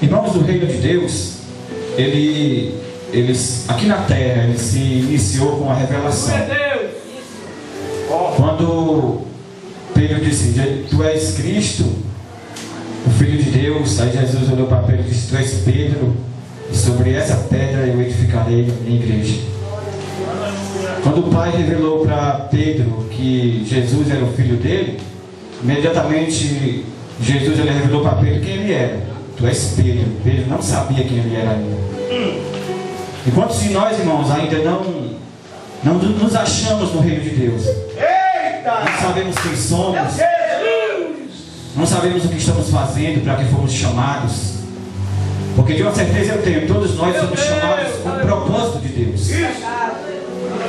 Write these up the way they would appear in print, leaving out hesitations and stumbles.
Irmãos, do reino de Deus, eles aqui na terra, ele se iniciou com a revelação. Quando Pedro disse: tu és Cristo, o Filho de Deus. Aí Jesus olhou para Pedro e disse: tu és Pedro, e sobre essa pedra eu edificarei a minha igreja. Quando o Pai revelou para Pedro que Jesus era o Filho dele, imediatamente Jesus ele revelou para Pedro quem ele era. Tu és Pedro. Pedro não sabia quem ele era ainda. Enquanto se nós, irmãos, ainda não nos achamos no reino de Deus, não sabemos quem somos, não sabemos o que estamos fazendo, para que fomos chamados. Porque de uma certeza eu tenho, todos nós somos chamados com o propósito de Deus.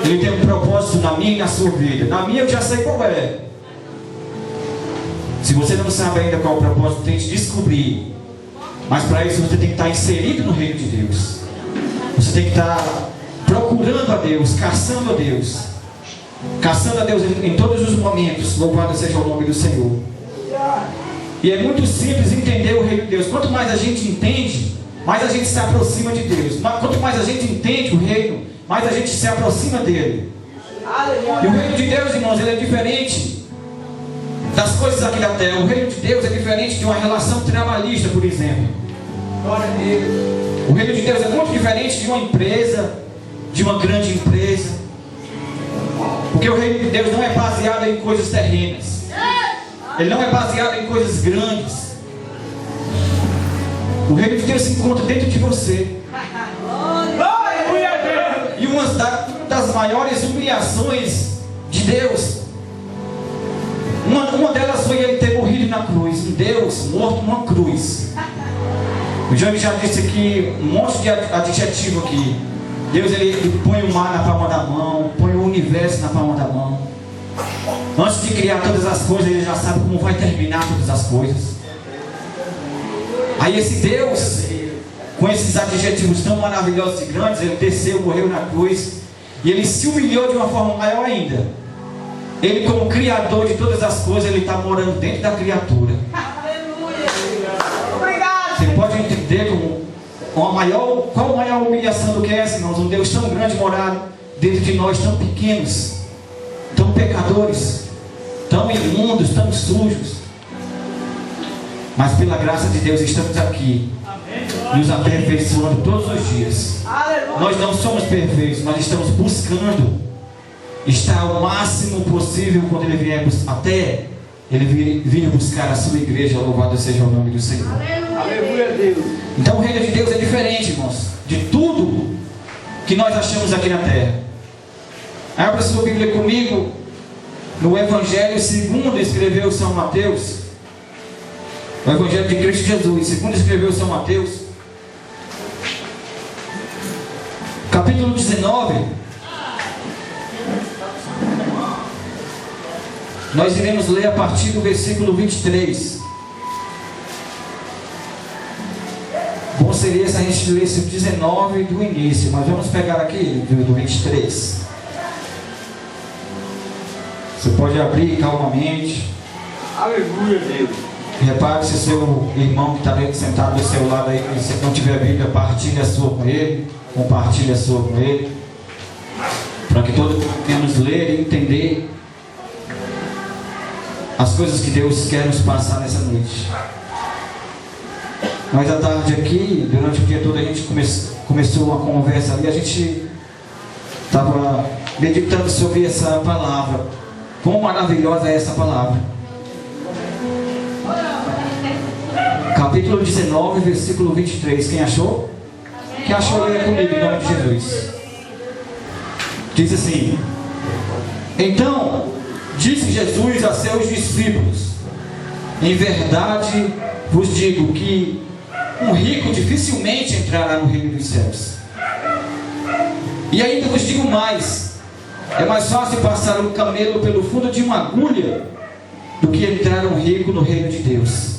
Ele tem um propósito na minha e na sua vida. Na minha eu já sei qual é. Se você não sabe ainda qual é o propósito, tente descobrir. Mas para isso você tem que estar inserido no reino de Deus. Você tem que estar procurando a Deus, caçando a Deus. Caçando a Deus em todos os momentos. Louvado seja o nome do Senhor. E é muito simples entender o reino de Deus. Quanto mais a gente entende, mais a gente se aproxima de Deus. Quanto mais a gente entende o reino, mais a gente se aproxima dele. E o reino de Deus, irmãos, ele é diferente das coisas aqui da terra. O reino de Deus é diferente de uma relação trabalhista, por exemplo. O reino de Deus é muito diferente de uma empresa, de uma grande empresa. Porque o reino de Deus não é baseado em coisas terrenas. Ele não é baseado em coisas grandes. O reino de Deus se encontra dentro de você. E uma das maiores humilhações de Deus, uma delas foi ele ter morrido na cruz. Um Deus morto numa cruz. O Johnny já disse aqui um monte de adjetivo aqui. Deus ele põe o mar na palma da mão, põe o universo na palma da mão. Antes de criar todas as coisas, ele já sabe como vai terminar todas as coisas. Aí esse Deus, com esses adjetivos tão maravilhosos e grandes, ele desceu, morreu na cruz. E ele se humilhou de uma forma maior ainda. Ele, como criador de todas as coisas, ele está morando dentro da criatura. Você pode entender qual a maior humilhação do que essa, irmãos? Um Deus tão grande morar dentro de nós, tão pequenos, tão pecadores, tão imundos, tão sujos. Mas pela graça de Deus estamos aqui, nos aperfeiçoando todos os dias. Nós não somos perfeitos, mas estamos buscando estar o máximo possível quando Ele vier até Ele vir buscar a sua igreja. Louvado seja o nome do Senhor. Aleluia, Deus. Então o reino de Deus é diferente, irmãos, de tudo que nós achamos aqui na terra. Abra sua Bíblia comigo no Evangelho segundo escreveu São Mateus. O Evangelho de Cristo Jesus, segundo escreveu São Mateus, capítulo 19. Nós iremos ler a partir do versículo 23. Bom seria se a gente lesse o 19 do início, mas vamos pegar aqui do 23. Você pode abrir calmamente. Aleluia, Deus. Repare se o seu irmão que está sentado do seu lado aí, se não tiver Bíblia, partilhe a sua com ele, compartilhe a sua com ele, para que todos possamos ler e entender as coisas que Deus quer nos passar nessa noite. Mas à tarde aqui, durante o dia todo, a gente começou uma conversa ali, a gente estava meditando sobre essa palavra. Quão maravilhosa é essa palavra. Capítulo 19, versículo 23. Quem achou? Quem achou, leia comigo em nome de Jesus. Diz assim: então disse Jesus a seus discípulos: em verdade vos digo que um rico dificilmente entrará no reino dos céus. E ainda vos digo mais: é mais fácil passar um camelo pelo fundo de uma agulha do que entrar um rico no reino de Deus.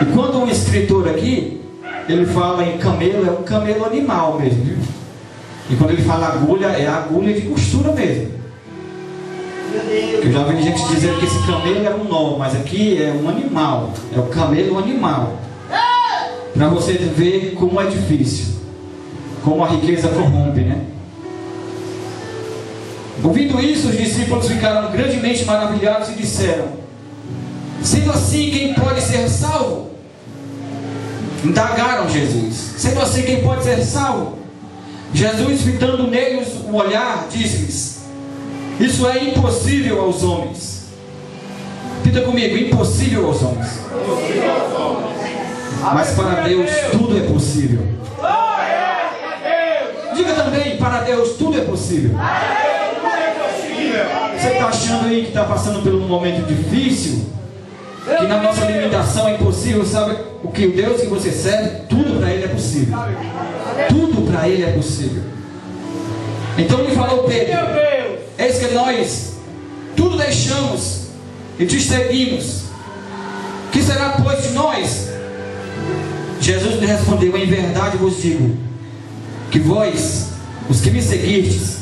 E quando um escritor aqui, ele fala em camelo, é um camelo animal mesmo, viu? E quando ele fala agulha, é a agulha de costura mesmo. Eu já vi gente dizendo que esse camelo era um nó, mas aqui é um animal, é o camelo animal. para você ver como é difícil, como a riqueza corrompe, né? Ouvindo isso, os discípulos ficaram grandemente maravilhados e disseram: sendo assim, quem pode ser salvo? Indagaram Jesus: sendo assim, quem pode ser salvo? Jesus, fitando neles o olhar, disse-lhes: isso é impossível aos homens. Repita comigo: impossível aos homens. Mas para Deus tudo é possível. Diga também: para Deus tudo é possível. Você está achando aí que está passando por um momento difícil, que na nossa limitação é impossível? Sabe o que o Deus que você serve, tudo para Ele é possível. Tudo para Ele é possível. Então lhe falou Pedro: eis que nós tudo deixamos e te seguimos. Que será pois de nós? Jesus lhe respondeu: em verdade vos digo, que vós, os que me seguistes,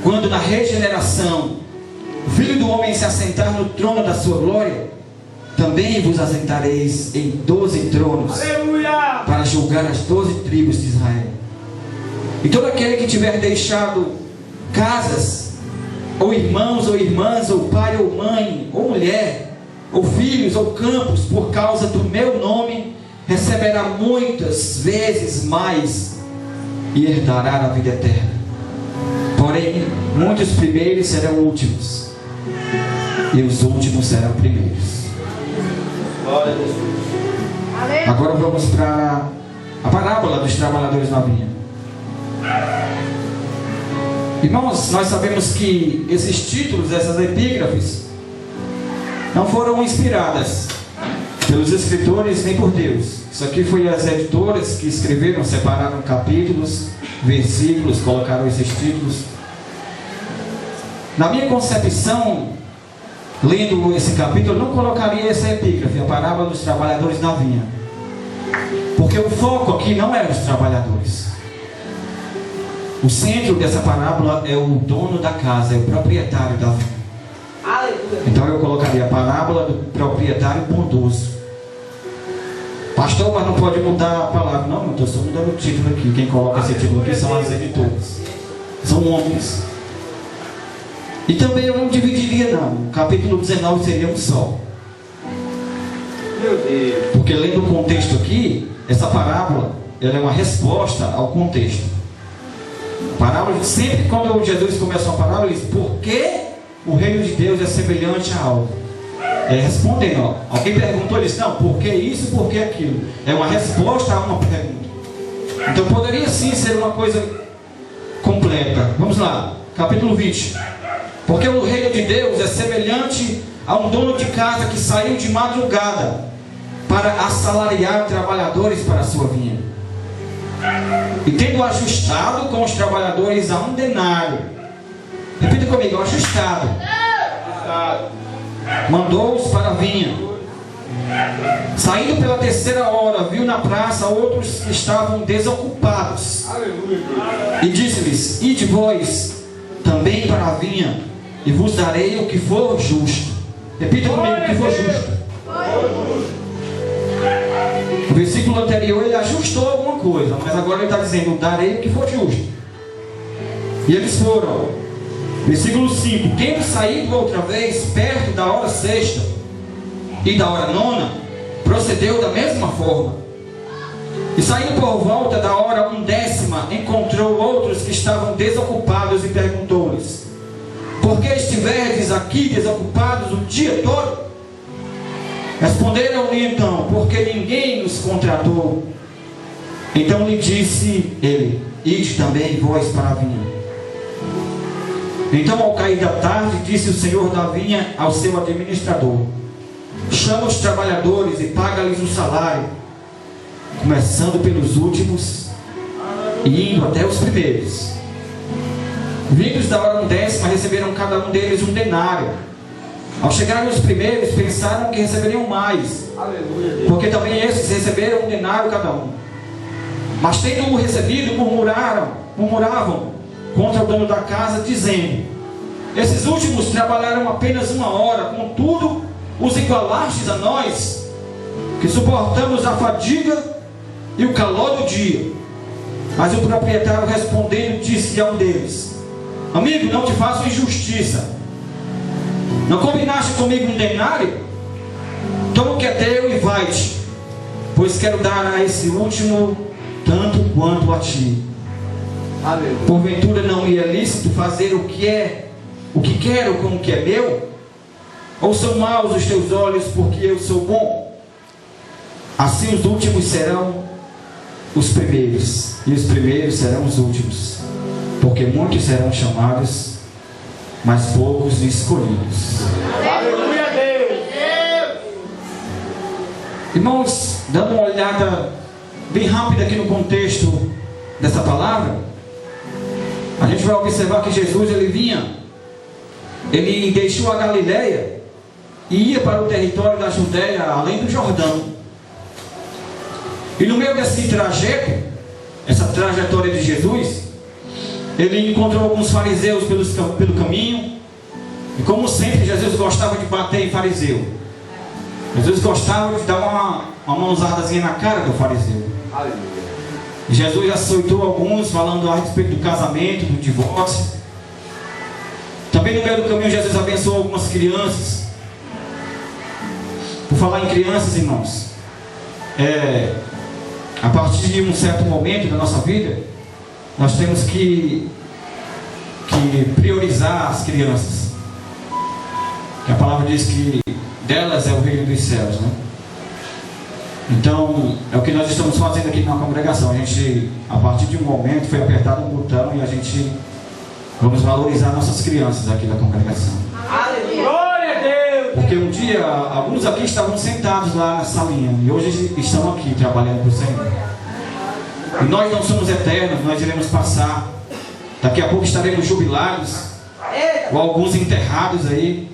quando na regeneração o Filho do Homem se assentar no trono da sua glória, também vos assentareis em 12 tronos, aleluia, para julgar as 12 tribos de Israel. E todo aquele que tiver deixado casas, ou irmãos ou irmãs, ou pai ou mãe, ou mulher, ou filhos ou campos, por causa do meu nome, receberá muitas vezes mais e herdará a vida eterna. Porém, muitos primeiros serão últimos, e os últimos serão primeiros. Agora vamos para a parábola dos trabalhadores na vinha. Irmãos, nós sabemos que esses títulos, essas epígrafes, não foram inspiradas pelos escritores nem por Deus. Isso aqui foi as editoras que escreveram, separaram capítulos, versículos, colocaram esses títulos. Na minha concepção, lendo esse capítulo, eu não colocaria essa epígrafe, a parábola dos trabalhadores na vinha, porque o foco aqui não é os trabalhadores. O centro dessa parábola é o dono da casa, é o proprietário da vinha. Então eu colocaria a parábola do proprietário bondoso. Pastor, mas não pode mudar a palavra. Não, eu estou só mudando o título aqui. Quem coloca esse título aqui são as editoras, são homens. E também eu não dividiria não. O capítulo 19 seria um só. Meu Deus. Porque lendo o contexto aqui, essa parábola, ela é uma resposta ao contexto. A parábola, sempre quando Jesus começa uma parábola, ele diz: por que o reino de Deus é semelhante a algo? Respondendo, ó. Alguém perguntou, ele disse: não, por que isso, por que aquilo? É uma resposta a uma pergunta. Então poderia sim ser uma coisa completa. Vamos lá, capítulo 20. Porque o reino de Deus é semelhante a um dono de casa que saiu de madrugada para assalariar trabalhadores para a sua vinha. E tendo ajustado com os trabalhadores a 1 denário. Repita comigo: ajustado. Mandou-os para a vinha. Saindo pela 3ª hora, viu na praça outros que estavam desocupados. E disse-lhes: ide vós também para a vinha, e vos darei o que for justo. Repita comigo: o que for justo. O versículo anterior ele ajustou alguma coisa, mas agora ele está dizendo: darei o que for justo. E eles foram. Versículo 5: tendo saído outra vez perto da hora 6ª e da hora 9ª, procedeu da mesma forma. E saindo por volta da hora 1/10, encontrou outros que estavam desocupados e perguntou-lhes: por que estiverdes aqui desocupados o dia todo? Responderam-lhe então: porque ninguém nos contratou. Então lhe disse ele: ide também vós para a vinha. Então, ao cair da tarde, disse o senhor da vinha ao seu administrador: chama os trabalhadores e paga-lhes o salário, começando pelos últimos e indo até os primeiros. Vindos da hora 1/10, receberam cada um deles 1 denário. Ao chegarem os primeiros, pensaram que receberiam mais, porque também esses receberam 1 denário cada um. Mas tendo-o recebido, murmuravam contra o dono da casa, dizendo: esses últimos trabalharam apenas 1 hora, contudo os igualastes a nós, que suportamos a fadiga e o calor do dia. Mas o proprietário respondendo disse a um deles: amigo, não te faço injustiça. Não combinaste comigo um denário? Toma o que é teu e vai-te, pois quero dar a esse último tanto quanto a ti. Aleluia. Porventura não me é lícito fazer o que quero com o que é meu? Ou são maus os teus olhos porque eu sou bom? Assim os últimos serão os primeiros, e os primeiros serão os últimos, porque muitos serão chamados, mas poucos escolhidos. Aleluia, Deus. Irmãos, dando uma olhada bem rápida aqui no contexto dessa palavra, a gente vai observar que Jesus ele deixou a Galileia e ia para o território da Judéia, além do Jordão. E no meio desse trajeto, essa trajetória de Jesus, ele encontrou alguns fariseus pelo caminho. E como sempre, Jesus gostava de bater em fariseu. Jesus gostava de dar uma mãozadazinha na cara do fariseu. Aleluia. Jesus açoitou alguns, falando a respeito do casamento, do divórcio. Também no meio do caminho, Jesus abençoou algumas crianças. Por falar em crianças, irmãos, a partir de um certo momento da nossa vida, nós temos que priorizar as crianças. Que a palavra diz que delas é o reino dos céus, né? Então, é o que nós estamos fazendo aqui na congregação. A gente, a partir de um momento, foi apertado um botão e a gente vamos valorizar nossas crianças aqui na congregação. Aleluia. Glória a Deus. Porque um dia, alguns aqui estavam sentados lá na salinha e hoje estão aqui trabalhando para o Senhor. E nós não somos eternos, nós iremos passar. Daqui a pouco estaremos jubilados, ou alguns enterrados aí.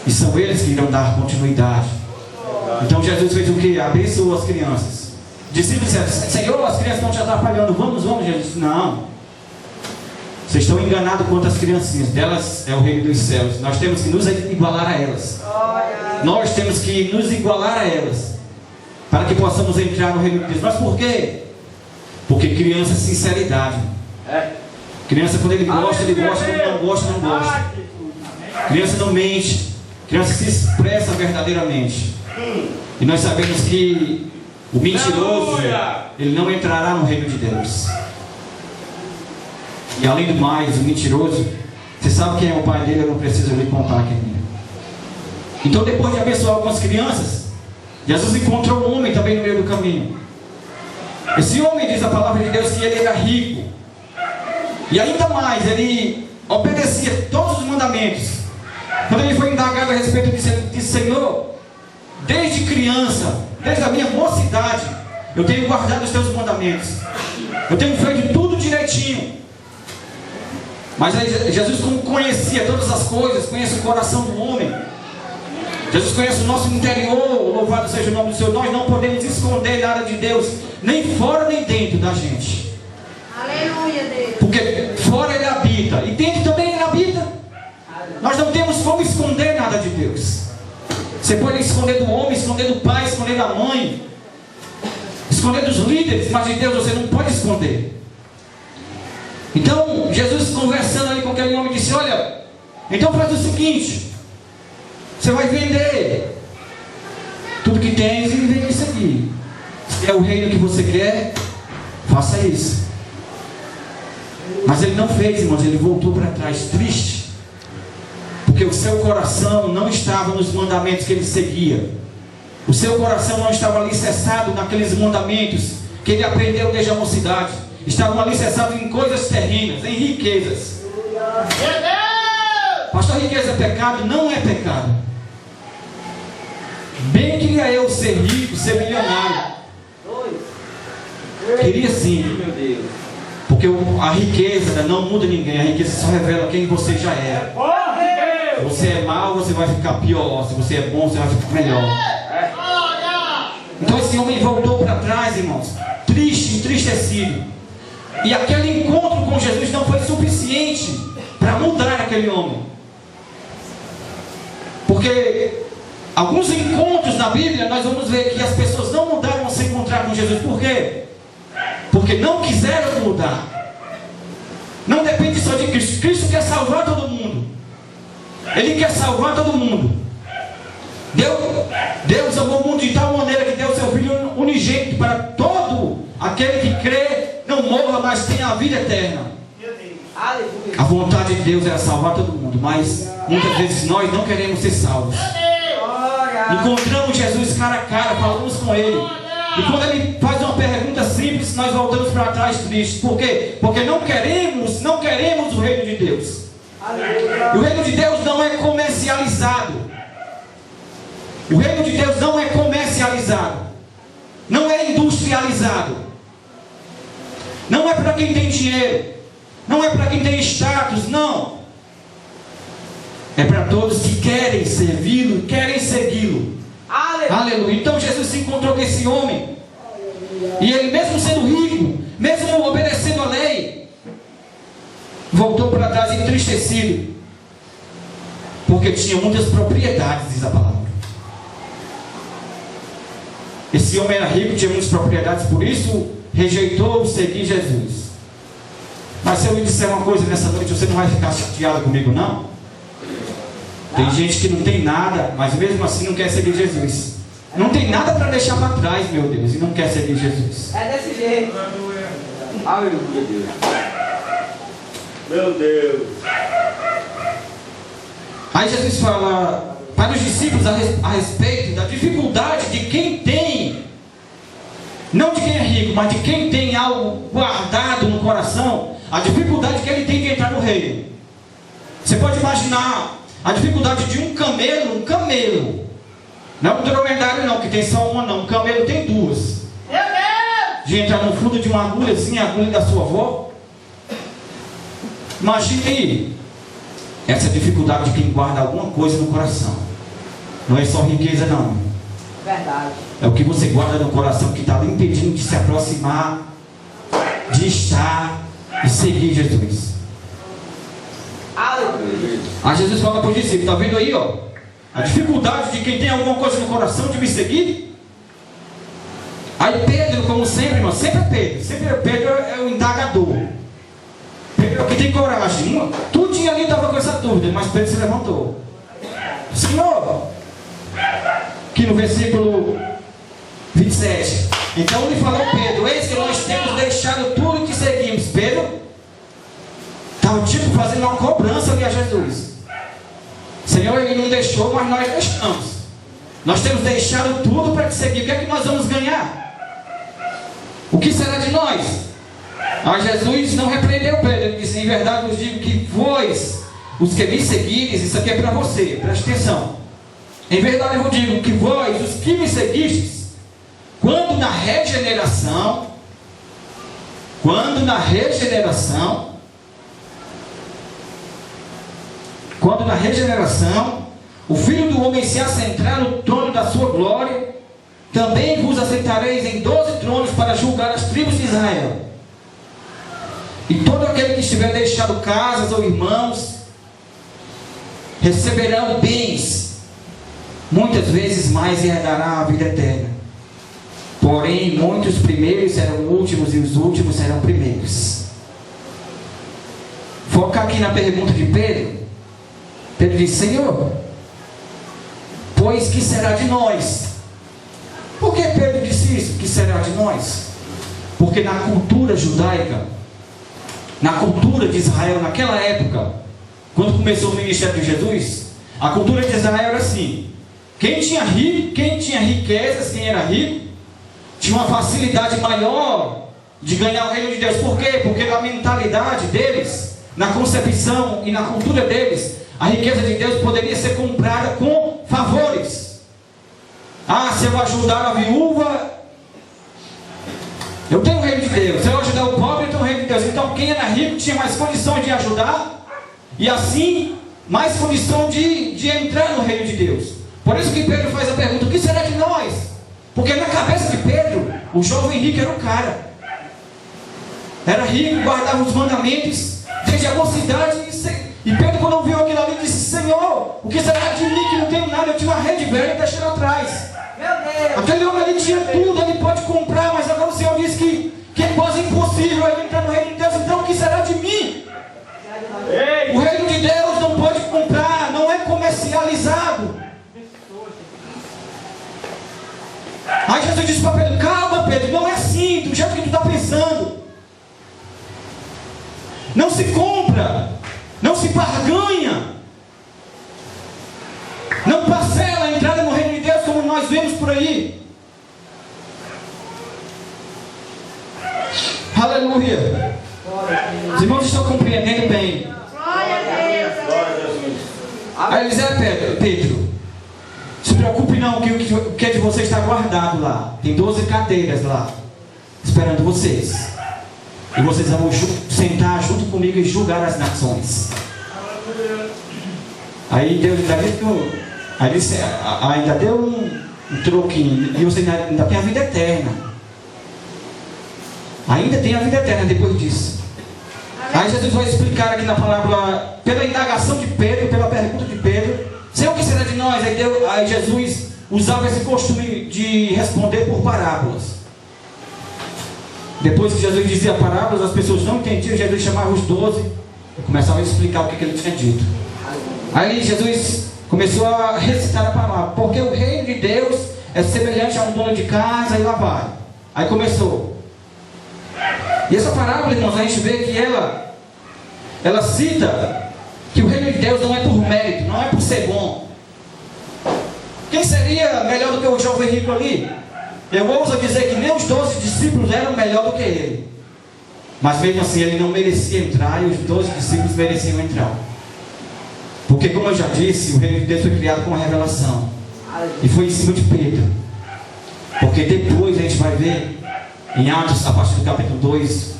E são eles que irão dar continuidade. Então Jesus fez o que? Abençoou as crianças. Discípulos disseram: Senhor, as crianças estão te atrapalhando. Vamos. Jesus disse: não. Vocês estão enganados quanto às criancinhas. Delas é o reino dos céus. Nós temos que nos igualar a elas. Nós temos que nos igualar a elas, para que possamos entrar no reino de Deus. Mas por quê? Porque criança é sinceridade. Criança, quando ele gosta, ele gosta. Quando não gosta, não gosta. Criança não mente. Criança se expressa verdadeiramente. E nós sabemos que o mentiroso, ele não entrará no reino de Deus. E além do mais, o mentiroso, você sabe quem é o pai dele? Eu não preciso lhe contar quem é. Então, depois de abençoar algumas crianças, Jesus encontrou um homem também no meio do caminho. Esse homem, diz a palavra de Deus, que ele era rico. E ainda mais, ele obedecia todos os mandamentos. Quando ele foi indagado a respeito disso, ele disse: Senhor, desde criança, desde a minha mocidade, eu tenho guardado os teus mandamentos. Eu tenho feito tudo direitinho. Mas aí Jesus, como conhecia todas as coisas, conhece o coração do homem, Jesus conhece o nosso interior, louvado seja o nome do Senhor. Nós não podemos esconder nada de Deus, nem fora nem dentro da gente. Aleluia, Deus. Porque fora ele habita, e dentro também ele habita. Nós não temos como esconder nada de Deus. Você pode esconder do homem, esconder do pai, esconder da mãe, esconder dos líderes, mas de Deus você não pode esconder. Então, Jesus conversando ali com aquele homem disse: olha, então faz o seguinte, você vai vender tudo que tens e vem me seguir. Se é o reino que você quer, faça isso. Mas ele não fez, irmãos, ele voltou para trás triste, porque o seu coração não estava nos mandamentos que ele seguia. O seu coração não estava alicerçado naqueles mandamentos que ele aprendeu desde a mocidade. Estavam alicerçados em coisas terrenas, em riquezas. Pastor, riqueza é pecado? Não é pecado. Bem queria eu ser rico, ser milionário. Queria sim. Porque a riqueza não muda ninguém. A riqueza só revela quem você já é. Se você é mau, você vai ficar pior. Se você é bom, você vai ficar melhor. Então esse homem voltou para trás, irmãos, triste, entristecido. E aquele encontro com Jesus não foi suficiente para mudar aquele homem. Porque Alguns encontros na Bíblia, nós vamos ver que as pessoas não mudaram a se encontrar com Jesus. Por quê? Porque não quiseram mudar. Não depende só de Cristo. Cristo quer salvar todo mundo. Ele quer salvar todo mundo. Deus amou o mundo de tal maneira que deu seu Filho unigênito para todo aquele que crê, não morra, mas tenha a vida eterna. A vontade de Deus era salvar todo mundo, mas muitas vezes nós não queremos ser salvos. Encontramos Jesus cara a cara, falamos com Ele, e quando Ele faz uma pergunta simples, nós voltamos para trás tristes. Por quê? Porque não queremos o reino de Deus. E o reino de Deus não é comercializado. O reino de Deus não é comercializado, não é industrializado, não é para quem tem dinheiro, não é para quem tem status, não. É para todos que querem servi-lo, querem segui-lo. Aleluia. Então Jesus se encontrou com esse homem, e ele, mesmo sendo rico, mesmo obedecendo a lei, voltou para trás entristecido, porque tinha muitas propriedades, diz a palavra. Esse homem era rico, tinha muitas propriedades, por isso rejeitou seguir Jesus. Mas se eu lhe disser uma coisa nessa noite, você não vai ficar chateado comigo, não? Tem gente que não tem nada, mas mesmo assim não quer seguir Jesus. Não tem nada para deixar para trás, meu Deus, e não quer seguir Jesus. É desse jeito. Aleluia, Deus. Meu Deus. Aí Jesus fala para os discípulos a respeito da dificuldade de quem tem, não de quem é rico, mas de quem tem algo guardado no coração, a dificuldade que ele tem de entrar no reino. Você pode imaginar a dificuldade de um camelo, não é um dromedário não, que tem só uma não, um camelo tem duas, de entrar no fundo de uma agulhazinha, a agulha da sua avó. Imagine aí, essa dificuldade de quem guarda alguma coisa no coração. Não é só riqueza não. Verdade. É o que você guarda no coração que está lhe impedindo de se aproximar, de estar e seguir Jesus. Aleluia. Aí Jesus fala para os discípulos, está vendo aí, ó, a dificuldade de quem tem alguma coisa no coração de me seguir. Aí Pedro, como sempre, irmão, sempre Pedro é o indagador. Pedro é o que tem coragem. Tudinho ali estava com essa dúvida, mas Pedro se levantou. Senhor, que no versículo 27, então lhe falou Pedro, eis que nós temos deixado tudo que seguimos. Pedro estava tipo fazendo uma cobrança ali a Jesus. Senhor, ele não deixou, mas nós deixamos. Nós temos deixado tudo para te seguir. O que é que nós vamos ganhar? O que será de nós? Mas Jesus não repreendeu Pedro. Ele disse, em verdade vos digo que vós, os que me seguires, isso aqui é para você, preste atenção. Em verdade eu vos digo que vós, os que me seguistes, quando na regeneração, o Filho do Homem se assentar no trono da sua glória, também vos assentareis em 12 tronos para julgar as tribos de Israel. E todo aquele que estiver deixado casas ou irmãos, receberão bens, muitas vezes mais, e herdará a vida eterna. Porém, muitos primeiros serão últimos, e os últimos serão primeiros. Focar aqui na pergunta de Pedro. Pedro disse, Senhor, pois que será de nós? Por que Pedro disse isso? Que será de nós? Porque na cultura judaica, na cultura de Israel, naquela época, quando começou o ministério de Jesus, a cultura de Israel era assim: quem tinha riquezas, quem era rico, tinha uma facilidade maior de ganhar o reino de Deus. Por quê? Porque na mentalidade deles, na concepção e na cultura deles, a riqueza de Deus poderia ser comprada com favores. Ah, se eu ajudar a viúva, eu tenho o reino de Deus. Se eu ajudar o pobre, eu tenho o reino de Deus. Então quem era rico tinha mais condições de ajudar, e assim mais condição de entrar no reino de Deus. Por isso que Pedro faz a pergunta: o que será de nós? Porque na cabeça de Pedro, o jovem rico era o cara. Era rico, guardava os mandamentos desde a mocidade. E Pedro, quando viu aquilo ali, disse: Senhor, o que será de mim que não tenho nada, eu tinha uma rede velha e deixei ela atrás. Meu Deus. Aquele homem ele tinha tudo, ele pode comprar, mas agora o Senhor diz que é quase impossível ele entrar no reino de Deus. Então o que será de mim? O reino de Deus não pode comprar, não é comercializado. Aí Jesus disse para Pedro: calma, Pedro, não é assim, do jeito que tu está pensando. Não se compra, não se barganha, não parcela a entrada no reino de Deus como nós vemos por aí. Aleluia. Os irmãos estão compreendendo bem. Glória a Deus. Aí ele diz: Pedro, se preocupe não, que o que é de vocês está guardado lá. Tem 12 cadeiras lá, esperando vocês. E vocês vão sentar junto comigo e julgar as nações. Aí Deus ainda deu um troquinho. E você ainda tem a vida eterna. Ainda tem a vida eterna depois disso. Aí Jesus vai explicar aqui na palavra, pela indagação de Pedro, pela pergunta de Pedro: Senhor, o que será de nós? Aí Jesus usava esse costume de responder por parábolas. Depois que Jesus dizia parábolas, as pessoas não entendiam. Jesus chamava os 12 e começava a explicar o que ele tinha dito. Aí Jesus começou a recitar a palavra: porque o reino de Deus é semelhante a um dono de casa, e lá vai. Aí começou. E essa parábola, irmãos, a gente vê que ela cita que o reino de Deus não é por mérito, não é por ser bom. Quem seria melhor do que o jovem rico ali? Eu ouso dizer que nem os 12 discípulos eram melhor do que ele. Mas mesmo assim ele não merecia entrar, e os 12 discípulos mereciam entrar. Porque, como eu já disse, o reino de Deus foi criado com revelação. E foi em cima de Pedro. Porque depois a gente vai ver em Atos, a partir do capítulo 2,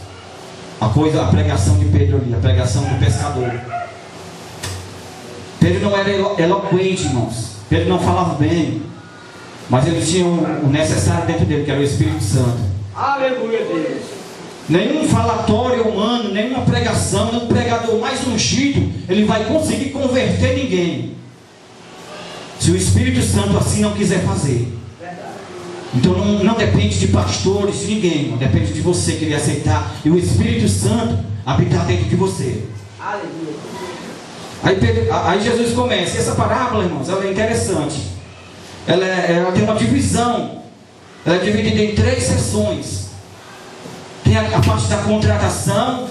a pregação de Pedro ali, a pregação do pescador. Pedro não era eloquente, irmãos. Pedro não falava bem, mas ele tinha o necessário dentro dele, que era o Espírito Santo. Aleluia, Deus. Nenhum falatório humano, nenhuma pregação, nenhum pregador mais ungido, ele vai conseguir converter ninguém, se o Espírito Santo assim não quiser fazer. Então não depende de pastores, de ninguém, não depende de você querer aceitar e o Espírito Santo habitar dentro de você. Aleluia. Aí Jesus começa. E essa parábola, irmãos, ela é interessante. Ela tem uma divisão. Ela é dividida em 3 seções. Tem a parte da contratação,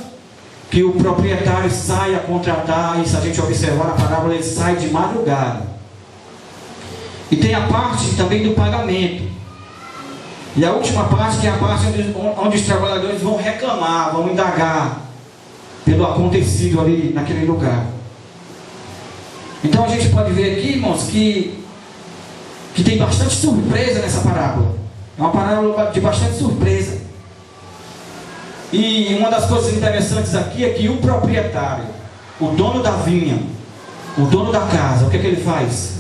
que o proprietário sai a contratar, e se a gente observar na parábola, ele sai de madrugada. E tem a parte também do pagamento. E a última parte, que é a parte onde os trabalhadores vão reclamar, vão indagar pelo acontecido ali naquele lugar. Então a gente pode ver aqui, irmãos, que tem bastante surpresa nessa parábola. É uma parábola de bastante surpresa. E uma das coisas interessantes aqui é que o proprietário, o dono da vinha, o dono da casa, o que é que ele faz?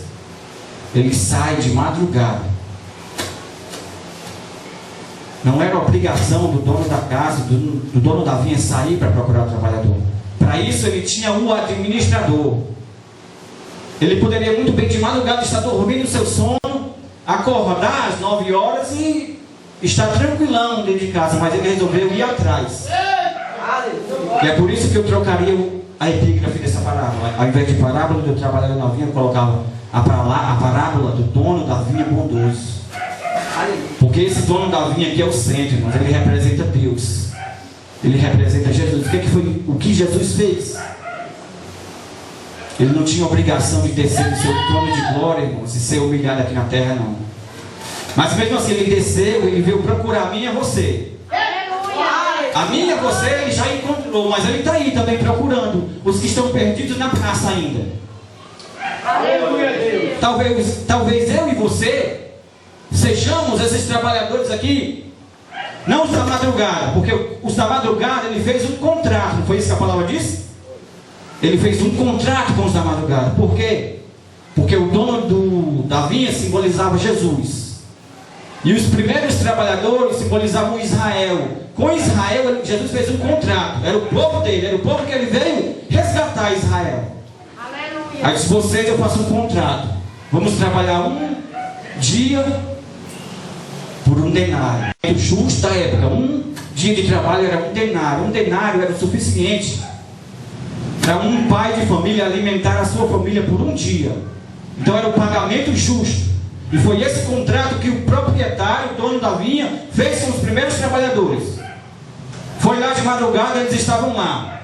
Ele sai de madrugada. Não era obrigação do dono da casa, do dono da vinha sair para procurar o trabalhador. Para isso ele tinha um administrador. Ele poderia muito bem de madrugada estar dormindo o seu sono, acordar às 9 horas e estar tranquilão dentro de casa, mas ele resolveu ir atrás. E é por isso que eu trocaria a epígrafe dessa parábola. Ao invés de parábola do trabalhador na vinha, eu colocava a parábola do dono da vinha bondoso. Porque esse dono da vinha aqui é o centro, mas ele representa Deus. Ele representa Jesus. O que Jesus fez? Ele não tinha obrigação de descer do seu trono de glória, irmãos, e ser humilhado aqui na terra, não. Mas mesmo assim ele desceu, ele veio procurar a mim e a você. A mim e a você ele já encontrou, mas ele está aí também procurando os que estão perdidos na praça ainda. Aleluia, Deus. Talvez eu e você sejamos esses trabalhadores aqui, não os da madrugada, porque os da madrugada ele fez um contrato, não foi isso que a palavra disse? Ele fez um contrato com os da madrugada. Por quê? Porque o dono da vinha simbolizava Jesus, e os primeiros trabalhadores simbolizavam Israel. Com Israel Jesus fez um contrato, era o povo dele, era o povo que ele veio resgatar Israel. Aleluia. Aí disse: vocês, eu faço um contrato. Vamos trabalhar um dia por um denário. O justo da época, um dia de trabalho era um denário. Um denário era o suficiente para um pai de família alimentar a sua família por um dia. Então era o pagamento justo. E foi esse contrato que o proprietário, o dono da vinha, fez com os primeiros trabalhadores. Foi lá de madrugada, eles estavam lá.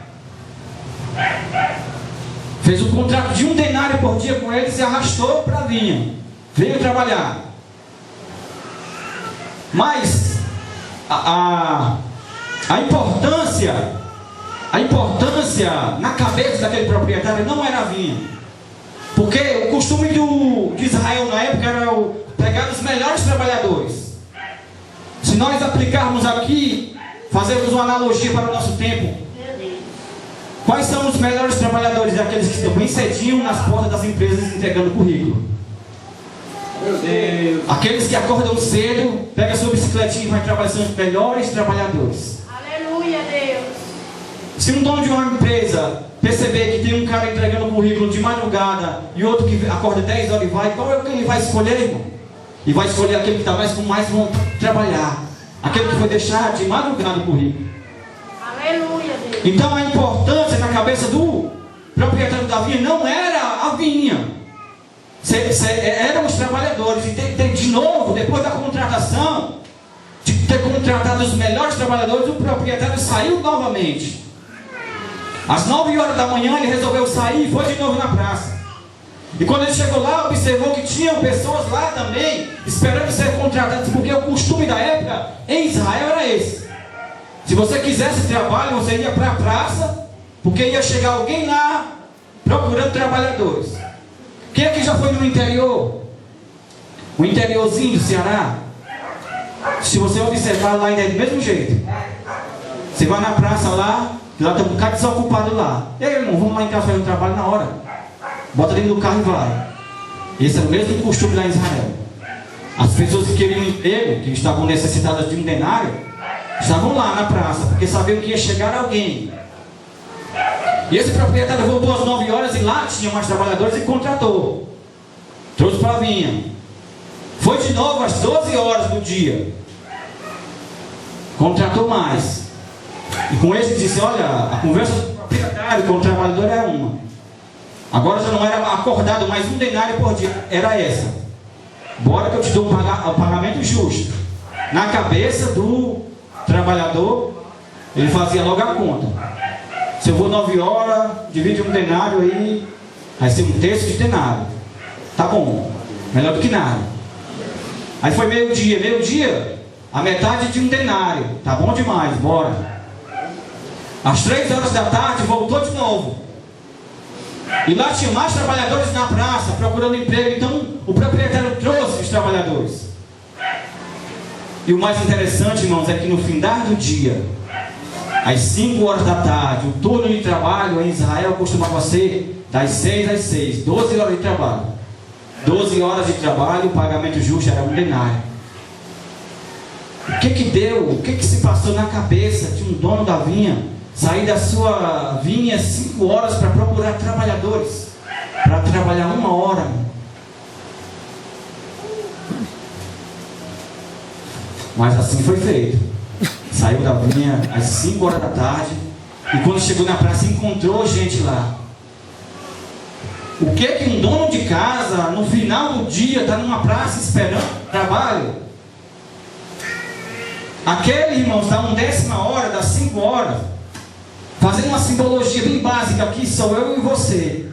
Fez o contrato de um denário por dia com eles e arrastou para a vinha. Veio trabalhar. Mas a importância na cabeça daquele proprietário não era a vinha. Porque o costume de Israel na época era pegar os melhores trabalhadores. Se nós aplicarmos aqui, fazermos uma analogia para o nosso tempo, quais são os melhores trabalhadores? Aqueles que estão bem cedinho nas portas das empresas entregando currículo. Meu Deus. Aqueles que acordam cedo, pegam a sua bicicletinha e vai trabalhar, são os melhores trabalhadores. Aleluia, Deus. Se um dono de uma empresa perceber que tem um cara entregando currículo de madrugada e outro que acorda 10 horas e vai, qual é o que ele vai escolher, irmão? E vai escolher aquele que está com mais vontade de trabalhar. Aquele que foi deixar de madrugada o currículo. Aleluia, Deus. Então a importância na cabeça do proprietário da vinha não era a vinha. Eram os trabalhadores. E de novo, depois da contratação, de ter contratado os melhores trabalhadores, o proprietário saiu novamente. Às 9 horas da manhã ele resolveu sair e foi de novo na praça. E quando ele chegou lá, observou que tinham pessoas lá também esperando ser contratadas, porque o costume da época em Israel era esse. Se você quisesse trabalho, você ia para a praça, porque ia chegar alguém lá procurando trabalhadores. Quem é que já foi no interior? O interiorzinho do Ceará? Se você observar lá, ainda é do mesmo jeito. Você vai na praça lá tem um bocado desocupado lá. E aí, irmão, vamos lá em casa fazer um trabalho na hora. Bota dentro do carro e vai. Esse é o mesmo costume lá em Israel. As pessoas que queriam emprego, que estavam necessitadas de um denário, estavam lá na praça, porque sabiam que ia chegar alguém. E esse proprietário voltou às 9 horas e lá tinha mais trabalhadores e contratou. Trouxe para a vinha. Foi de novo às 12 horas do dia. Contratou mais. E com esse disse, olha, a conversa do proprietário com o trabalhador era uma. Agora já não era acordado mais um denário por dia. Era essa. Bora que eu te dou um pagamento justo. Na cabeça do trabalhador, ele fazia logo a conta. Se eu vou 9 horas, divide um denário aí, vai ser um terço de denário. Tá bom, melhor do que nada. Aí foi meio-dia, a metade de um denário. Tá bom demais, bora. Às 3 horas da tarde, voltou de novo. E lá tinha mais trabalhadores na praça, procurando emprego. Então, o proprietário trouxe os trabalhadores. E o mais interessante, irmãos, é que no findar do dia, às 5 horas da tarde, o turno de trabalho em Israel costumava ser das 6 às 6, 12 horas de trabalho. 12 horas de trabalho, o pagamento justo era um denário. O que deu? O que se passou na cabeça de um dono da vinha? Sair da sua vinha 5 horas para procurar trabalhadores, para trabalhar 1 hora. Mas assim foi feito. Saiu da vinha às 5 horas da tarde e quando chegou na praça encontrou gente lá. O que um dono de casa no final do dia está numa praça esperando trabalho? Aquele, irmão, está 1/10 hora das 5 horas, fazendo uma simbologia bem básica aqui, sou eu e você.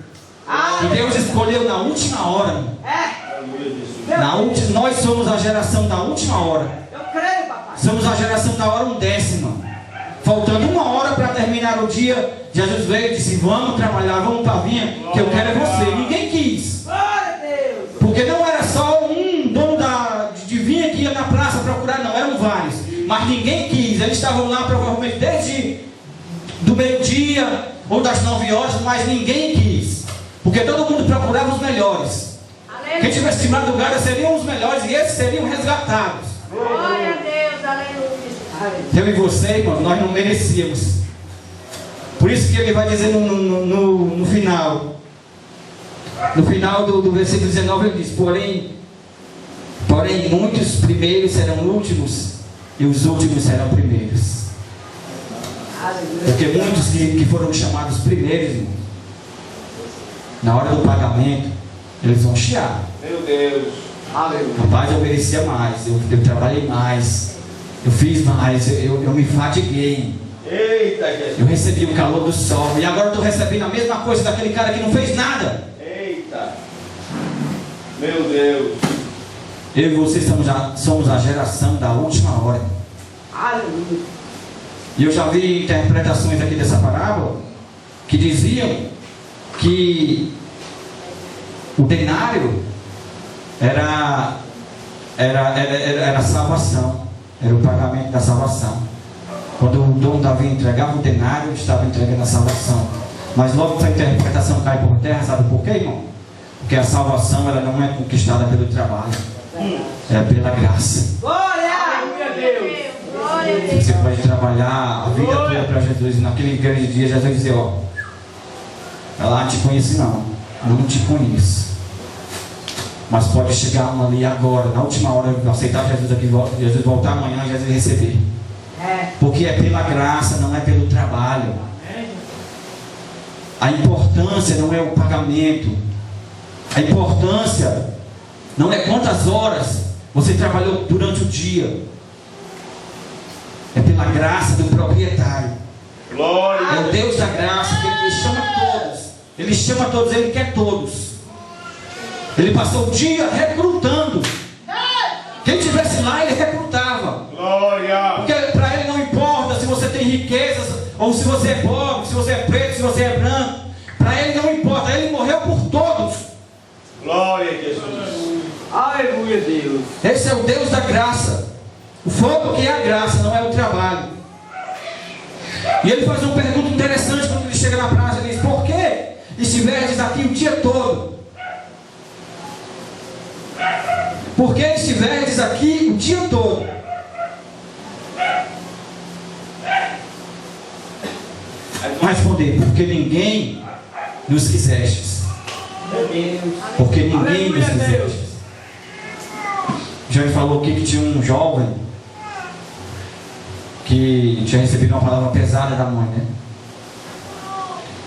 Que Deus escolheu na última hora. Nós somos a geração da última hora. Eu creio, papai. Somos a geração da hora 1/10. Faltando 1 hora para terminar o dia, Jesus veio e disse, vamos trabalhar, vamos para a vinha, que eu quero é você. Ninguém quis. Glória a Deus. Porque não era só um dono de vinha que ia na praça procurar, não, eram vários. Mas ninguém quis. Eles estavam lá provavelmente desde do meio-dia ou das 9 horas, mas ninguém quis. Porque todo mundo procurava os melhores. Aleluia. Quem tivesse de madrugada seriam os melhores e esses seriam resgatados. Glória a Deus, aleluia. Eu e você, irmão, nós não merecíamos. Por isso que ele vai dizer no final: No final do versículo 19 ele diz: porém muitos primeiros serão últimos e os últimos serão primeiros. Porque muitos que foram chamados primeiros, irmão, na hora do pagamento, eles vão chiar. Meu Deus. Aleluia. Rapaz, eu merecia mais, eu trabalhei mais, eu fiz mais, eu me fatiguei. Eita, Jesus. Eu recebi o calor do sol e agora eu estou recebendo a mesma coisa daquele cara que não fez nada. Eita. Meu Deus. Eu e você somos a geração da última hora. Aleluia. E eu já vi interpretações aqui dessa parábola que diziam que o denário era a salvação, era o pagamento da salvação. Quando o dono Davi entregava o denário, estava entregando a salvação. Mas logo que a interpretação cai por terra, sabe por quê, irmão? Porque a salvação ela não é conquistada pelo trabalho, é pela graça. Glória a Deus. Glória a Deus. Você pode trabalhar a vida toda para Jesus e naquele grande dia Jesus vai dizer: ó, ela não te conhece não, eu não te conheço. Mas pode chegar um ali agora, na última hora, aceitar Jesus aqui, Jesus voltar amanhã e Jesus receber. Porque é pela graça, não é pelo trabalho. A importância não é o pagamento. A importância não é quantas horas você trabalhou durante o dia. É pela graça do proprietário. Glória. É o Deus da graça que Ele chama todos. Ele chama todos, Ele quer todos. Ele passou o dia recrutando. Quem estivesse lá, Ele recrutava. Glória. Porque para Ele não importa se você tem riquezas, ou se você é pobre, se você é preto, se você é branco. Para Ele não importa, Ele morreu por todos. Glória a Jesus. Aleluia, Deus. Esse é o Deus da graça. O foco que é a graça, não é o trabalho. E Ele faz uma pergunta interessante quando Ele chega na praça. Ele diz: por que estiverdes aqui o dia todo? Por que estiverdes aqui o dia todo? Vai responder: porque ninguém nos quisestes. Porque ninguém nos quisestes. Já falou aqui que tinha um jovem que tinha recebido uma palavra pesada da mãe, né?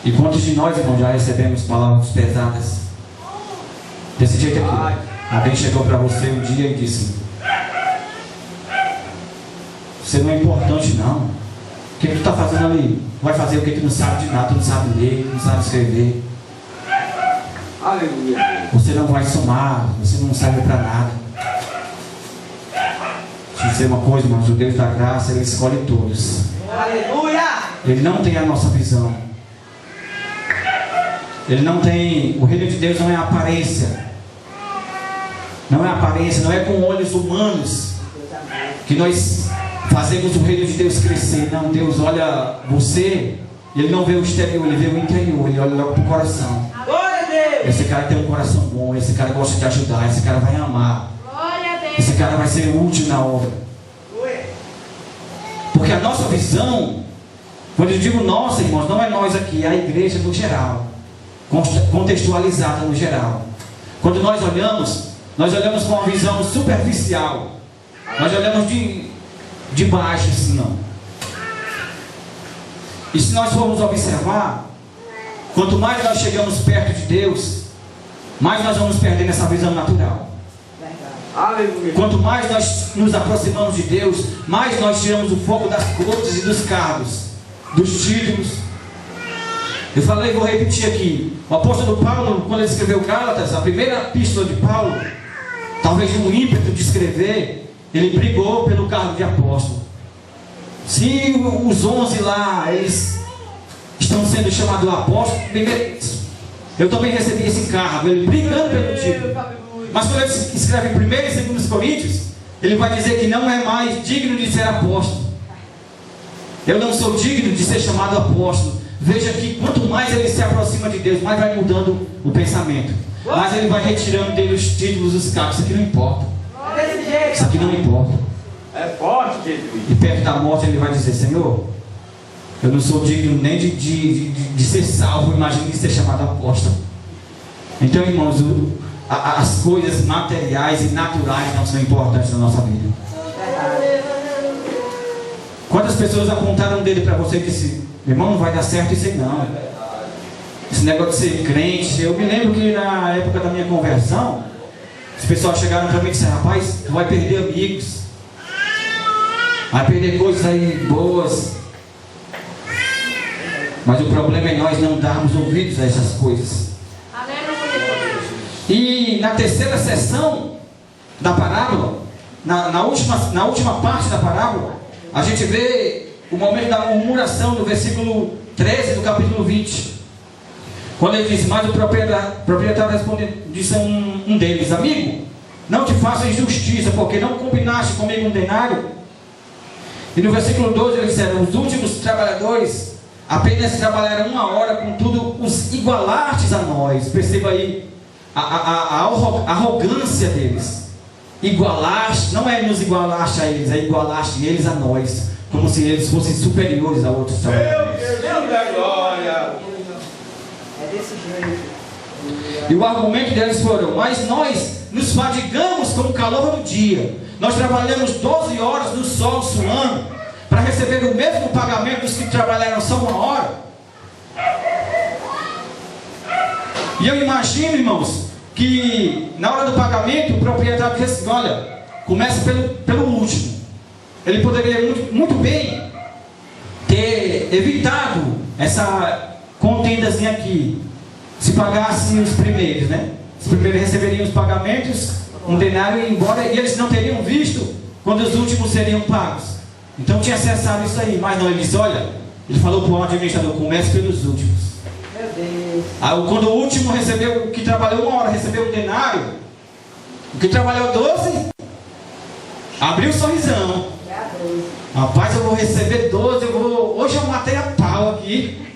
E quantos de nós, irmão, já recebemos palavras pesadas? Desse jeito aqui. Alguém chegou para você um dia e disse: você não é importante não. O que tu está fazendo ali? Vai fazer o que tu não sabe de nada, tu não sabe ler, não sabe escrever. Aleluia. Você não vai somar, você não serve para nada. Deixa eu dizer uma coisa, irmãos, o Deus da graça, Ele escolhe todos. Aleluia. Ele não tem a nossa visão. Ele não tem. O reino de Deus não é aparência. Não é aparência, não é com olhos humanos que nós fazemos o reino de Deus crescer. Não, Deus olha você, Ele não vê o exterior, Ele vê o interior, Ele olha logo para o coração. Glória a Deus. Esse cara tem um coração bom, esse cara gosta de ajudar, esse cara vai amar, Glória a Deus. esse cara vai ser útil na obra. Porque a nossa visão, quando eu digo nossa, irmãos, não é nós aqui, é a igreja no geral, contextualizada no geral. Quando nós olhamos com uma visão superficial. Nós olhamos de baixo assim, não. E se nós formos observar, quanto mais nós chegamos perto de Deus, mais nós vamos perdendo essa visão natural. Aleluia. Quanto mais nós nos aproximamos de Deus, mais nós tiramos o foco das coisas e dos cargos, dos títulos. Eu falei, vou repetir aqui. O apóstolo Paulo, quando ele escreveu Gálatas, a primeira epístola de Paulo, talvez no ímpeto de escrever, ele brigou pelo cargo de apóstolo. Se os 11 lá, eles estão sendo chamados apóstolos, eu também recebi esse cargo, ele brigando pelo título. Mas quando ele escreve em 1 e 2 Coríntios, ele vai dizer que não é mais digno de ser apóstolo. Eu não sou digno de ser chamado apóstolo. Veja que quanto mais ele se aproxima de Deus, mais vai mudando o pensamento. Mas ele vai retirando dele os títulos, os cargos. Isso aqui não importa. Isso aqui não importa. É forte, Jesus. E perto da morte ele vai dizer: Senhor, eu não sou digno nem de ser salvo. Imagine de ser chamado apóstolo. Então, irmãos, as coisas materiais e naturais não são importantes na nossa vida. Quantas pessoas apontaram o dedo para você e disseram: irmão, não vai dar certo isso aí não. Esse negócio de ser crente. Eu me lembro que na época da minha conversão, os pessoal chegaram para mim e disseram: rapaz, tu vai perder amigos, vai perder coisas aí boas. Mas o problema é nós não darmos ouvidos a essas coisas. Aleluia. E na terceira sessão da parábola, na última parte da parábola, a gente vê o momento da murmuração no versículo 13 do capítulo 20. Quando ele diz: mas o proprietário respondendo, disse a um deles: amigo, não te faça injustiça, porque não combinaste comigo um denário. E no versículo 12 ele disseram: os últimos trabalhadores apenas trabalharam 1 hora, contudo os igualastes a nós. Perceba aí a arrogância deles. Igualaste, não é nos igualaste a eles, é igualaste eles a nós, como se eles fossem superiores a outros trabalhadores. Deus da glória. É desse jeito. E o argumento deles foram: mas nós nos fadigamos com o calor do dia, nós trabalhamos 12 horas no sol suando, para receber o mesmo pagamento dos que trabalharam só 1 hora. E eu imagino, irmãos, que na hora do pagamento o proprietário disse assim: olha, começa pelo último. Ele poderia muito bem ter evitado essa contendazinha aqui, se pagasse os primeiros, né? Os primeiros receberiam os pagamentos, um denário, e embora, e eles não teriam visto quando os últimos seriam pagos. Então tinha acessado isso aí, mas não, ele disse: olha, ele falou para o administrador: comece pelos últimos. Meu Deus. Quando o último recebeu, o que trabalhou 1 hora, recebeu um denário, o que trabalhou 12, abriu o sorrisão. É a 12. Rapaz, eu vou receber 12, hoje eu matei a pau aqui,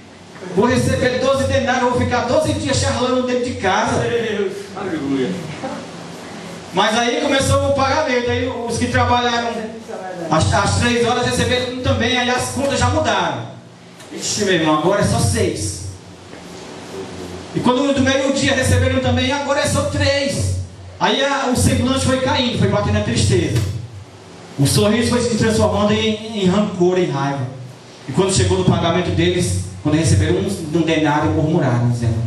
vou receber 12 denários, vou ficar 12 dias charlando dentro de casa. Deus. Aleluia. Mas aí começou o pagamento, aí os que trabalharam às 3 horas receberam também, aí as contas já mudaram. Ixi, meu irmão, agora é só 6. E quando do meio-dia receberam também, agora é só 3. Aí o semblante foi caindo, foi batendo a tristeza. O sorriso foi se transformando em rancor, em raiva. E quando chegou no pagamento deles, quando receberam um denário, murmuraram, dizendo: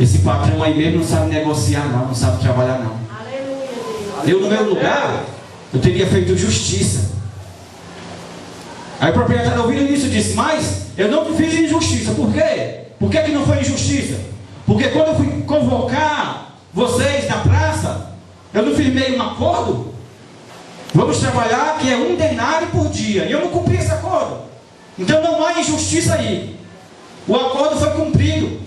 esse patrão aí mesmo não sabe negociar não sabe trabalhar não. Aleluia, Deus. Eu no meu lugar, eu teria feito justiça. Aí o proprietário, ouvindo isso, disse: mas eu não fiz injustiça. Por quê? Por que não foi injustiça? Porque quando eu fui convocar vocês na praça, eu não firmei um acordo. Vamos trabalhar que é 1 denário por dia, e eu não cumpri esse acordo. Então não há injustiça aí. O acordo foi cumprido.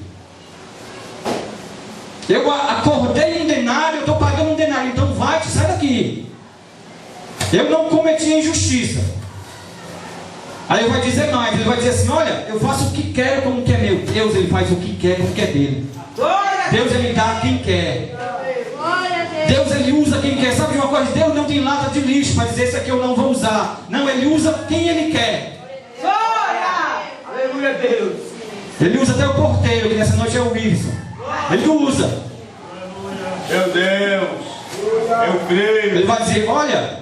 Eu acordei 1 denário, eu estou pagando 1 denário, então sai daqui. Eu não cometi injustiça. Aí ele vai dizer mais, ele vai dizer assim: olha, eu faço o que quero como que é meu. Deus, ele faz o que quer como que é dele. Deus, ele dá a quem quer. Glória a Deus. Deus, ele usa quem quer. Sabe de uma coisa? Deus não tem lata de lixo para dizer: esse aqui eu não vou usar. Não, ele usa quem ele quer. Glória. Aleluia, Deus. Ele usa até o porteiro, que nessa noite é o Wilson. Ele usa. Meu Deus. Eu creio. Ele vai dizer: olha,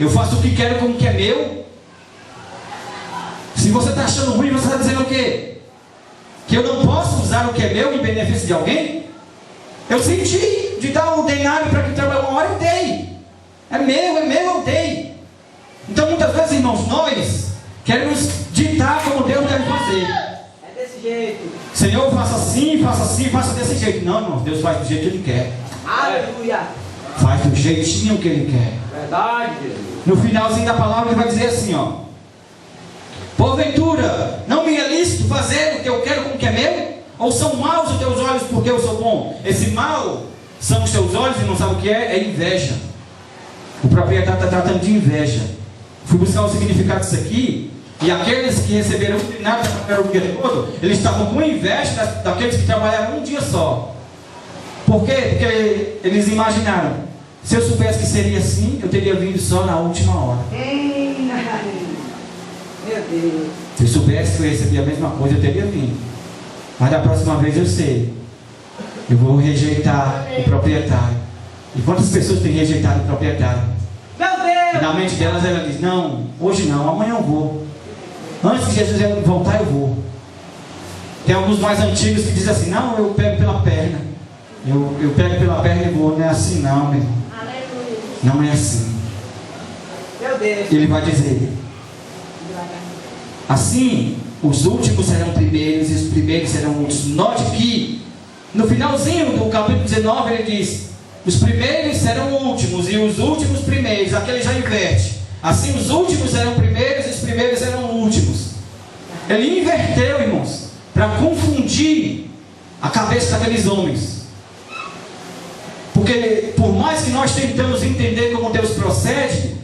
eu faço o que quero como que é meu. Se você está achando ruim, você está dizendo o quê? Que eu não posso usar o que é meu em benefício de alguém? Eu senti de dar um denário para quem trabalhou 1 hora, eu dei. É meu, eu dei. Então muitas vezes, irmãos, nós queremos ditar como Deus deve fazer. É desse jeito. Senhor, faça assim, faça desse jeito. Não, irmão, Deus faz do jeito que Ele quer. Aleluia. Faz do jeitinho que Ele quer. Verdade, Deus. No finalzinho da palavra ele vai dizer assim, ó: porventura, não me é lícito fazer o que eu quero com o que é meu? Ou são maus os teus olhos porque eu sou bom? Esse mal são os teus olhos, e não sabe o que é? É inveja. O proprietário está tratando de inveja. Fui buscar o significado disso aqui, e aqueles que receberam nada o dia todo, eles estavam com inveja daqueles que trabalharam 1 dia só. Por quê? Porque eles imaginaram: se eu soubesse que seria assim, eu teria vindo só na última hora. Meu Deus. Se eu soubesse que eu recebia a mesma coisa, eu teria vindo. Mas da próxima vez eu sei Eu vou rejeitar o proprietário. E quantas pessoas têm rejeitado o proprietário? Meu E Deus! na mente delas ela diz, não, hoje não, amanhã eu vou. Antes de Jesus voltar eu vou. Tem alguns mais antigos que dizem assim, não, eu pego pela perna. Eu pego pela perna e vou. Não é assim não, meu irmão. Aleluia. Não é assim. Meu Deus! Ele vai dizer, assim, os últimos serão primeiros e os primeiros serão últimos. Note que, no finalzinho do capítulo 19, ele diz, os primeiros serão últimos e os últimos primeiros. Aqui ele já inverte. Assim, os últimos serão primeiros e os primeiros serão últimos. Ele inverteu, irmãos, para confundir a cabeça daqueles homens. Porque, por mais que nós tentamos entender como Deus procede,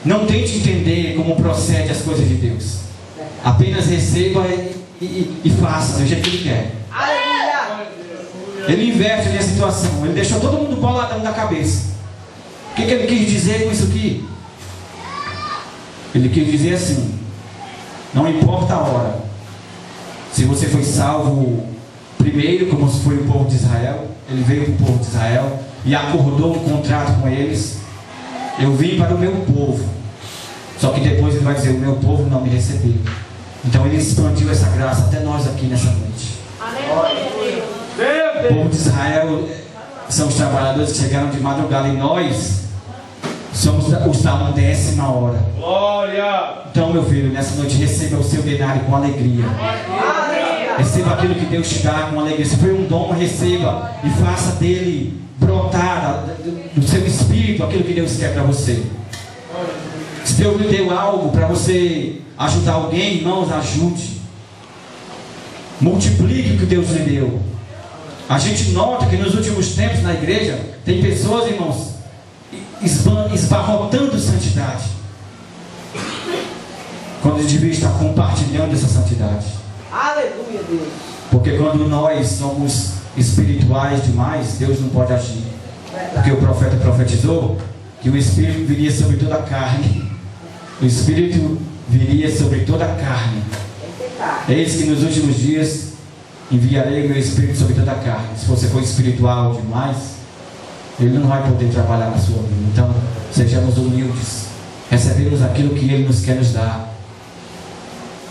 não tente entender como procede as coisas de Deus. Apenas receba e faça do jeito que Ele quer. Aleluia! Ele inverte ali a situação. Ele deixou todo mundo boladão da cabeça. O que ele quis dizer com isso aqui? Ele quis dizer assim: não importa a hora. Se você foi salvo primeiro, como foi o povo de Israel, ele veio para o povo de Israel e acordou um contrato com eles. Eu vim para o meu povo. Só que depois ele vai dizer, o meu povo não me recebeu. Então ele expandiu essa graça até nós aqui nessa noite. Aleluia, Deus. O povo de Israel são os trabalhadores que chegaram de madrugada e nós somos os da 1ª hora. Glória! Então, meu filho, nessa noite receba o seu denário com alegria. Receba aquilo que Deus te dá com alegria. Se foi um dom, receba e faça dele brotar do seu espírito aquilo que Deus quer para você. Se Deus lhe deu algo para você ajudar alguém, irmãos, ajude. Multiplique o que Deus lhe deu. A gente nota que nos últimos tempos na igreja tem pessoas, irmãos, esbarrotando santidade, quando a gente devia estar compartilhando essa santidade. Aleluia, Deus! Porque quando nós somos espirituais demais, Deus não pode agir. Porque o profeta profetizou que o Espírito viria sobre toda a carne. O Espírito viria sobre toda a carne. Eis que nos últimos dias enviarei o meu Espírito sobre toda a carne. Se você for espiritual demais, Ele não vai poder trabalhar na sua vida. Então, sejamos humildes. Recebemos aquilo que Ele nos quer nos dar.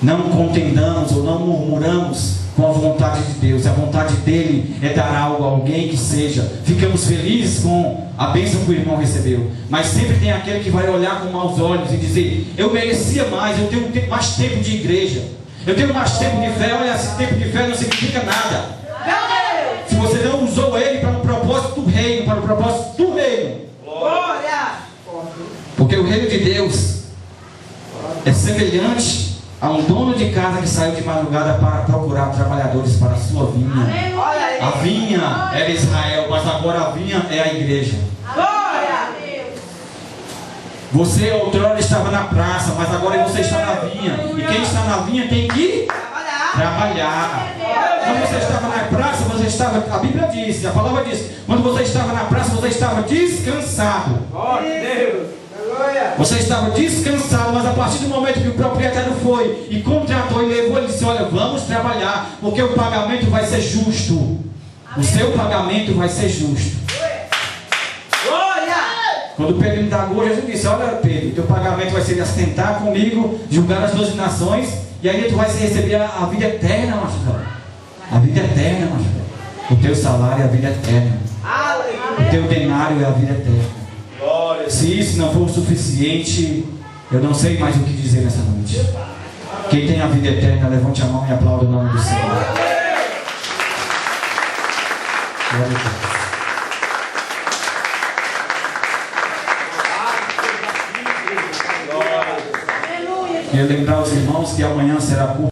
Não contendamos ou não murmuramos com a vontade de Deus. A vontade dele é dar algo a alguém que seja. Ficamos felizes com a bênção que o irmão recebeu. Mas sempre tem aquele que vai olhar com maus olhos e dizer: eu merecia mais, eu tenho mais tempo de igreja, eu tenho mais tempo de fé. Olha, esse tempo de fé não significa nada se você não usou ele para o propósito do reino, para o propósito do reino. Glória! Porque o reino de Deus é semelhante a um dono de casa que saiu de madrugada para procurar trabalhadores para a sua vinha. Olha aí! A vinha era Israel, mas agora a vinha é a igreja. Glória! Você outrora estava na praça, mas agora você está na vinha. E quem está na vinha tem que trabalhar. Quando você estava na praça, você estava, a Bíblia diz, a palavra diz, quando você estava na praça, você estava descansado. Glória a Deus! Aleluia! Você estava descansado, mas a partir do momento que o proprietário foi e contratou e levou, ele disse: olha, vamos trabalhar, porque o pagamento vai ser justo. O seu pagamento vai ser justo. Glória! Quando Pedro indagou, Jesus disse: olha, Pedro, teu pagamento vai ser assentar comigo, julgar as 12 nações, e aí tu vai receber a vida eterna, macho. A vida eterna, macho. O teu salário é a vida eterna. Aleluia! O teu denário é a vida eterna. Glória! Se isso não for o suficiente, eu não sei mais o que dizer nessa noite. Quem tem a vida eterna, levante a mão e aplaude o nome do Senhor. Glória a Deus. Aleluia. Queria lembrar os irmãos que amanhã será culto.